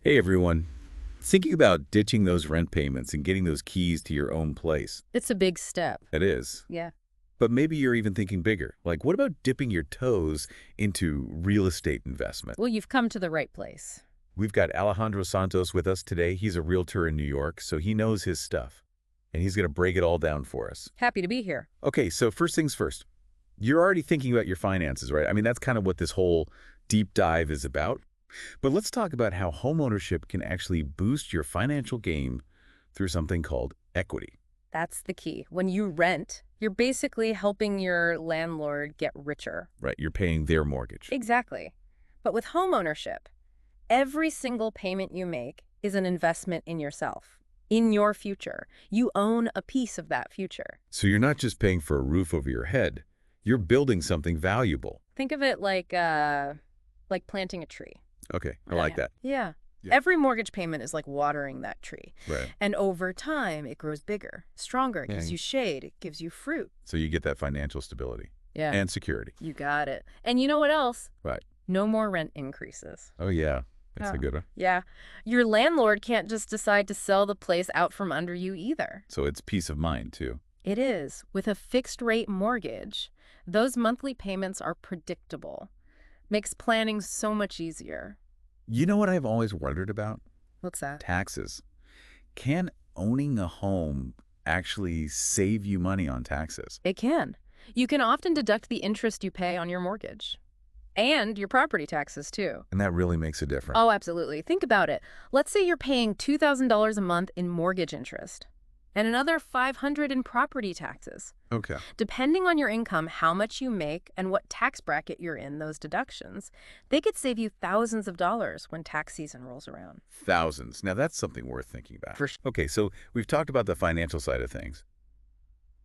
Hey everyone. Thinking about ditching those rent payments and getting those keys to your own place. It's a big step. It is. Yeah. But maybe you're even thinking bigger. Like, what about dipping your toes into real estate investment? Well, you've come to the right place. We've got Alejandro Santos with us today. He's a realtor in New York, so he knows his stuff. And he's going to break it all down for us. Happy to be here. Okay, so first things first. You're already thinking about your finances, right? I mean, that's kind of what this whole deep dive is about. But let's talk about how homeownership can actually boost your financial game through something called equity. That's the key. When you rent, you're basically helping your landlord get richer. Right, you're paying their mortgage. Exactly. But with homeownership, every single payment you make is an investment in yourself, in your future. You own a piece of that future. So you're not just paying for a roof over your head, you're building something valuable. Think of it like planting a tree. Okay, I like that. Yeah. Yeah. Every mortgage payment is like watering that tree. Right. And over time, it grows bigger, stronger, it Yeah. gives you shade, it gives you fruit. So you get that financial stability Yeah. and security. You got it. And you know what else? Right. No more rent increases. Oh, yeah. That's a Yeah. good one. Yeah. Your landlord can't just decide to sell the place out from under you either. So it's peace of mind, too. It is. With a fixed rate mortgage, those monthly payments are predictable. Makes planning so much easier. You know what I've always wondered about? What's that? Taxes. Can owning a home actually save you money on taxes? It can. You can often deduct the interest you pay on your mortgage. And your property taxes, too. And that really makes a difference. Oh, absolutely. Think about it. Let's say you're paying $2,000 a month in mortgage interest and another $500 in property taxes. Okay. Depending on your income, how much you make, and what tax bracket you're in, those deductions, they could save you thousands of dollars when tax season rolls around. Thousands. Now, that's something worth thinking about. For sure. Okay, so we've talked about the financial side of things.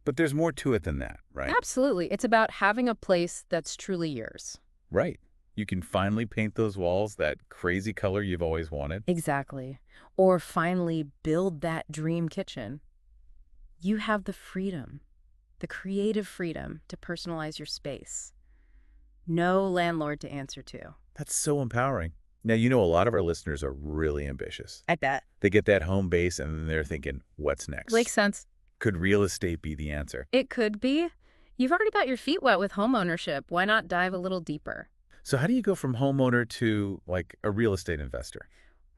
But there's more to it than that, right? Absolutely. It's about having a place that's truly yours. Right. You can finally paint those walls that crazy color you've always wanted. Exactly. Or finally build that dream kitchen. You have the freedom, the creative freedom to personalize your space. No landlord to answer to. That's so empowering. Now, you know, a lot of our listeners are really ambitious. I bet. They get that home base and then they're thinking, what's next? Makes sense. Could real estate be the answer? It could be. You've already got your feet wet with homeownership. Why not dive a little deeper? So how do you go from homeowner to, like, a real estate investor?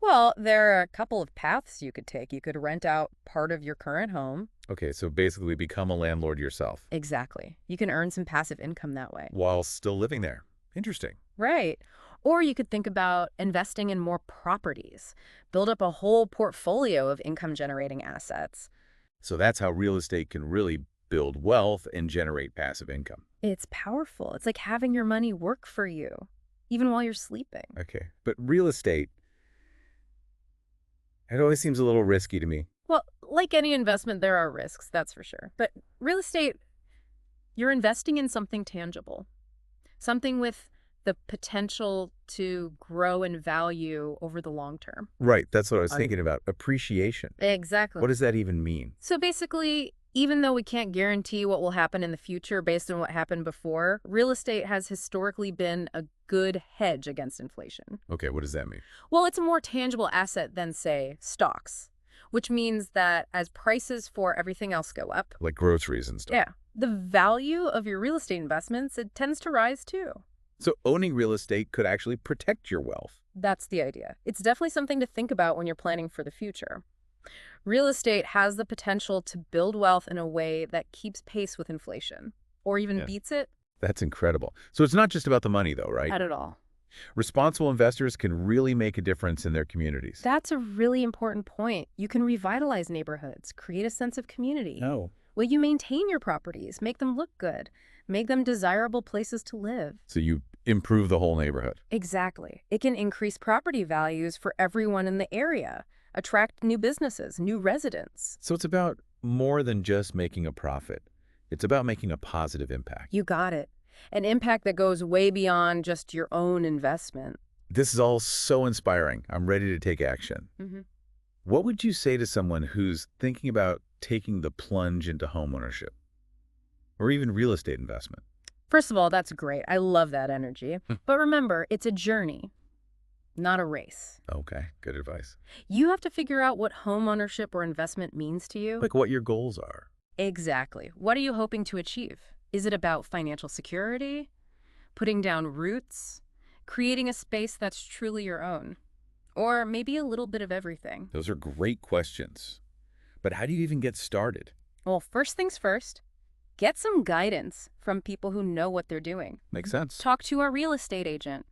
Well, there are a couple of paths you could take. You could rent out part of your current home. Okay, so basically become a landlord yourself Exactly. You can earn some passive income that way. while still living there. Interesting. Right. Or you could think about investing in more properties. Build up a whole portfolio of income-generating assets. So that's how real estate can really build wealth and generate passive income. It's powerful. It's like having your money work for you, even while you're sleeping. Okay, but real estate, it always seems a little risky to me. Well, like any investment, there are risks, that's for sure. But real estate, you're investing in something tangible, something with the potential to grow in value over the long term. Right, that's what I was I- thinking about. Appreciation. Exactly. What does that even mean? So basically, even though we can't guarantee what will happen in the future based on what happened before, real estate has historically been a good hedge against inflation. Okay, what does that mean? Well, it's a more tangible asset than, say, stocks, which means that as prices for everything else go up, Like groceries and stuff. yeah, the value of your real estate investments, it tends to rise too. So owning real estate could actually protect your wealth. That's the idea. It's definitely something to think about when you're planning for the future. Real estate has the potential to build wealth in a way that keeps pace with inflation, or even Yeah. beats it. That's incredible. So it's not just about the money, though, right? Not at all. Responsible investors can really make a difference in their communities. That's a really important point. You can revitalize neighborhoods, create a sense of community. No. Will you maintain your properties, make them look good, make them desirable places to live? So you improve the whole neighborhood. Exactly. It can increase property values for everyone in the area, attract new businesses, new residents. So it's about more than just making a profit. It's about making a positive impact. You got it. An impact that goes way beyond just your own investment. This is all so inspiring. I'm ready to take action. Mm-hmm. What would you say to someone who's thinking about taking the plunge into homeownership or even real estate investment? First of all, that's great. I love that energy. But remember, it's a journey. not a race. Okay, good advice. You have to figure out what homeownership or investment means to you. Like what your goals are. Exactly. What are you hoping to achieve? Is it about financial security, putting down roots, creating a space that's truly your own? Or maybe a little bit of everything? Those are great questions. But how do you even get started? Well, first things first, get some guidance from people who know what they're doing. Makes sense. Talk to a real estate agent.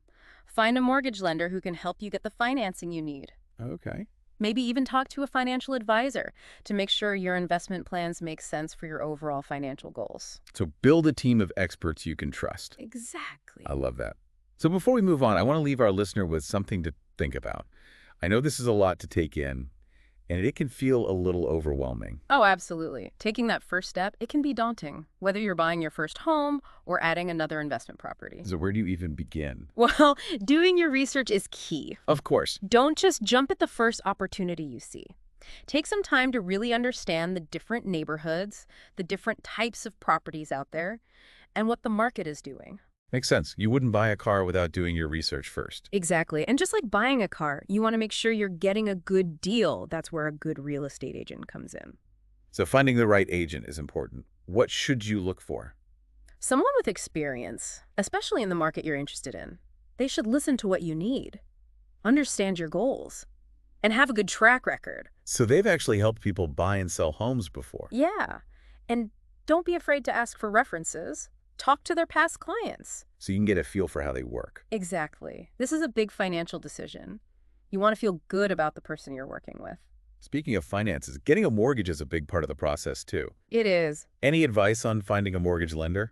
Find a mortgage lender who can help you get the financing you need. Okay. Maybe even talk to a financial advisor to make sure your investment plans make sense for your overall financial goals. So build a team of experts you can trust. Exactly. I love that. So before we move on, I want to leave our listener with something to think about. I know this is a lot to take in, and it can feel a little overwhelming. Oh, absolutely. Taking that first step, it can be daunting, whether you're buying your first home or adding another investment property. So where do you even begin? Well, doing your research is key. Of course. Don't just jump at the first opportunity you see. Take some time to really understand the different neighborhoods, the different types of properties out there, and what the market is doing. Makes sense. You wouldn't buy a car without doing your research first. Exactly. And just like buying a car, you want to make sure you're getting a good deal. That's where a good real estate agent comes in. So finding the right agent is important. What should you look for? Someone with experience, especially in the market you're interested in. They should listen to what you need, understand your goals, and have a good track record. So they've actually helped people buy and sell homes before. Yeah. And don't be afraid to ask for references. Talk to their past clients. So you can get a feel for how they work. Exactly. This is a big financial decision. You want to feel good about the person you're working with. Speaking of finances, getting a mortgage is a big part of the process too. It is. Any advice on finding a mortgage lender?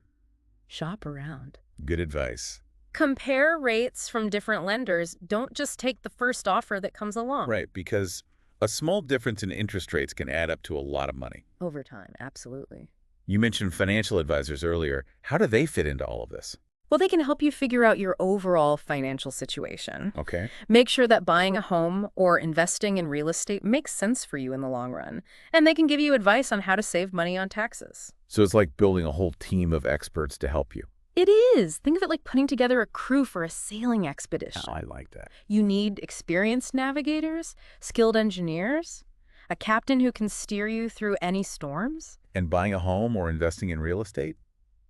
Shop around. Good advice. Compare rates from different lenders. Don't just take the first offer that comes along. Right, because a small difference in interest rates can add up to a lot of money. Over time, absolutely. You mentioned financial advisors earlier. How do they fit into all of this? Well, they can help you figure out your overall financial situation. Okay. Make sure that buying a home or investing in real estate makes sense for you in the long run. And they can give you advice on how to save money on taxes. So it's like building a whole team of experts to help you. It is. Think of it like putting together a crew for a sailing expedition. Oh, I like that. You need experienced navigators, skilled engineers, a captain who can steer you through any storms. And buying a home or investing in real estate?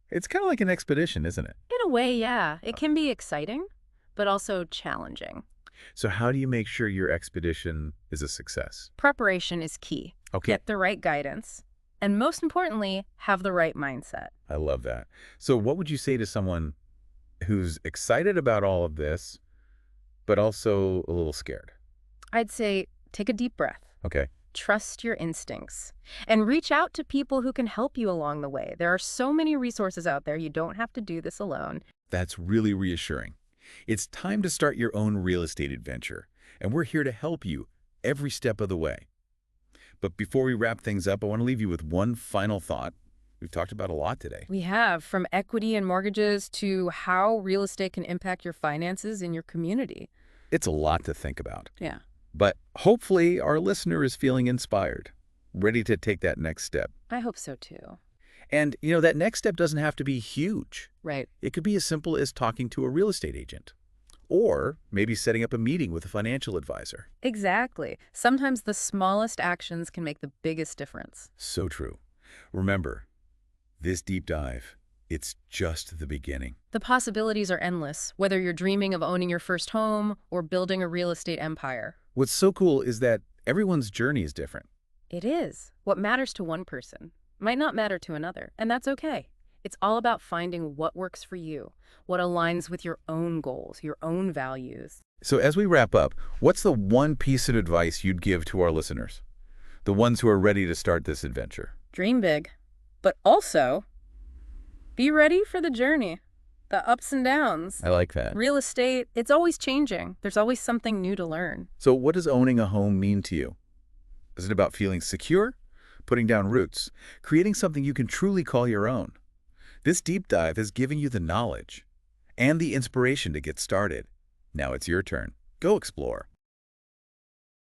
It's kind of like an expedition, isn't it? In a way, yeah. It can be exciting, but also challenging. So how do you make sure your expedition is a success? Preparation is key. Okay. Get the right guidance. And most importantly, have the right mindset. I love that. So what would you say to someone who's excited about all of this, but also a little scared? I'd say take a deep breath. Okay. Trust your instincts and reach out to people who can help you along the way. There are so many resources out there. You don't have to do this alone. That's really reassuring. It's time to start your own real estate adventure, and we're here to help you every step of the way. But before we wrap things up, I want to leave you with one final thought. We've talked about a lot today. We have, from equity and mortgages to how real estate can impact your finances in your community. It's a lot to think about. Yeah. But hopefully our listener is feeling inspired, ready to take that next step. I hope so too. And, that next step doesn't have to be huge. Right. It could be as simple as talking to a real estate agent, or maybe setting up a meeting with a financial advisor. Exactly. Sometimes the smallest actions can make the biggest difference. So true. Remember, this deep dive, it's just the beginning. The possibilities are endless, whether you're dreaming of owning your first home or building a real estate empire. What's so cool is that everyone's journey is different. It is. What matters to one person might not matter to another, and that's okay. It's all about finding what works for you, what aligns with your own goals, your own values. So as we wrap up, what's the one piece of advice you'd give to our listeners, the ones who are ready to start this adventure? Dream big, but also be ready for the journey, the ups and downs. I like that. Real estate, it's always changing. There's always something new to learn. So what does owning a home mean to you? Is it about feeling secure, putting down roots, creating something you can truly call your own? This deep dive has given you the knowledge and the inspiration to get started. Now it's your turn. Go explore.